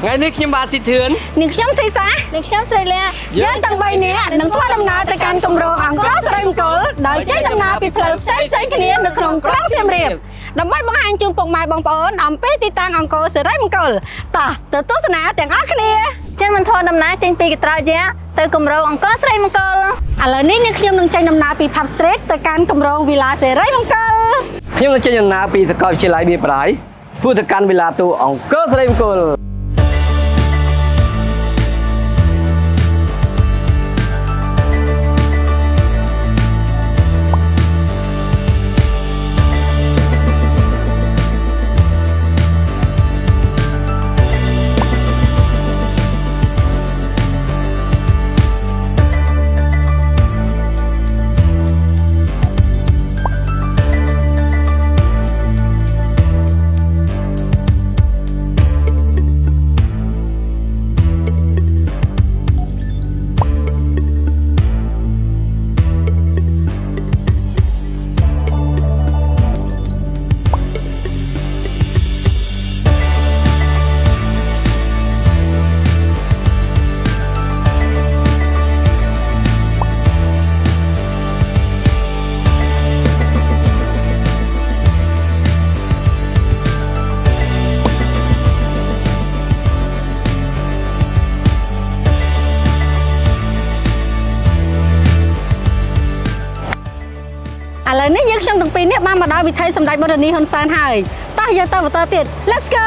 ngày nayខ្ញុំបាទស៊ីធឿន នាងខ្ញុំស៊ីសា នឹងខ្ញុំស្រីលា យើងទាំង3នាក់នឹងធ្វើដំណើរទៅកាន់គម្រោងអង្គរសិរីមង្គលដោយចេញដំណើរពីផ្លូវផ្សេងៗគ្នានៅក្នុងក្រុងសៀមរាបដើម្បីបង្ហាញជូនពុកម៉ែបងប្អូនអំពីទីតាំងអង្គរសិរីមង្គលតោះទៅទស្សនាទាំងអស់គ្នា ចិនមិនធ្វើដំណើរចេញពីកត្រជាទៅគម្រោងអង្គរស្រីមង្គល ឥឡូវនេះនាងខ្ញុំនឹងចេញដំណើរពី Pub Street ទៅកាន់គម្រោង Villa សិរីមង្គល ខ្ញុំនឹងចេញដំណើរពីសាកលវិទ្យាល័យបៀបរាយធ្វើទៅកាន់វិឡាទូអង្គរសិរីមង្គល ឥឡូវនេះយើងខ្ញុំទាំងពីរនាក់បានមកដល់វិថីសម្ដេចបរនីហ៊ុនសែនហើយតោះយើងទៅបន្តទៀត Let's go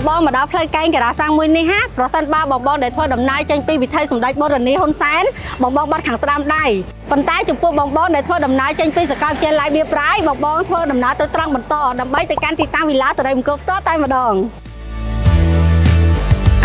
បងមកដល់ផ្លូវកែងការ៉ាសាំងមួយនេះហាប្រសិនបើបងដែលធ្វើដំណើរចេញពីវិថីសម្ដេចបរនីហ៊ុនសែនបងបាត់ខាងស្ដាំដៃប៉ុន្តែចំពោះបងដែលធ្វើដំណើរចេញពីសាកលវិទ្យាល័យបៀបរាយបងធ្វើដំណើរទៅត្រង់បន្តដើម្បីទៅកាន់ទីតាំងវិឡាសិរីមង្គលផ្ទាល់តែម្ដង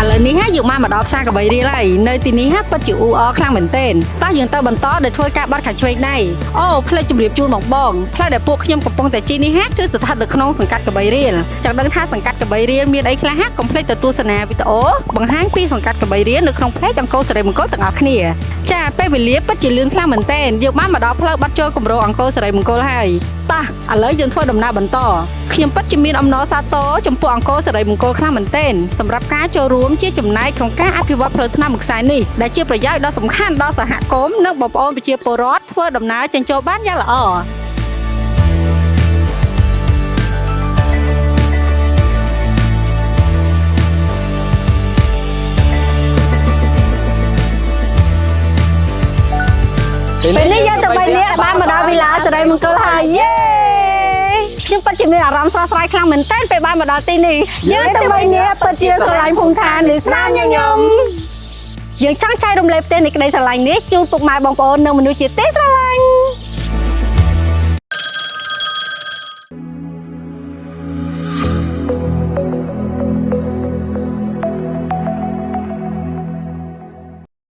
ឥឡូវនេះយើងមកដល់ផ្សារកបីរៀលហើយនៅទីនេះពិតជាអ៊ូអរខ្លាំងមែនទែនតោះយើងទៅបន្តដោយធ្វើការបាត់ខាងឆ្វេងដៃអូផ្លេចជម្រាបជូនបងផ្លូវដែលពួកខ្ញុំកំពុងតែជិះនេះគឺស្ថិតនៅក្នុងសង្កាត់កបីរៀលចង់ដឹងថាសង្កាត់កបីរៀលមានអីខ្លះកុំភ្លេចទៅទស្សនាវីដេអូបង្ហាញពីសង្កាត់កបីរៀលនៅក្នុងเพจអង្គរសិរីមង្គលទាំងអស់គ្នាចាពេលវេលាពិតជាលឿនខ្លាំងមែនទែនយើងបានមកដល់ផ្លូវបាត់ចូលគម្រោងអង្គរសិរីមង្គលហើយតោះឥឡូវយើងធ្វើដំណើរបន្តខ្ញុំពិតជាមានអំណរសាទរចំពោះអង្គរសិរីមង្គលខ្លាំងមែនទែនសម្រាប់ការចូលរួមជាចំណែកក្នុងការអភិវឌ្ឍផ្លូវថ្នល់មួយខ្សែនេះដែលជាប្រយោជន៍ដ៏សំខាន់ដល់សហគមន៍និងបងប្អូនប្រជាពលរដ្ឋធ្វើដំណើរចេញចូលបានយ៉ាងល្អពេលនេះយើងទៅ3នាក់បានមកដល់វិឡាសិរីមង្គលហើយយេខ្ញុំពិតជាមានអារម្មណ៍ស្រស់ស្រាយខ្លាំងមែនទែនពេលបានមកដល់ទីនេះយើងទៅ3នាក់ពិតជាស្រឡាញ់ភូមិឋាននិងស្នាមញញឹមយើងចង់ចែករំលែកផ្ទះនៃក្តីស្រឡាញ់នេះជូនពុកម៉ែបងប្អូននិងមនុស្សជាទីស្រឡាញ់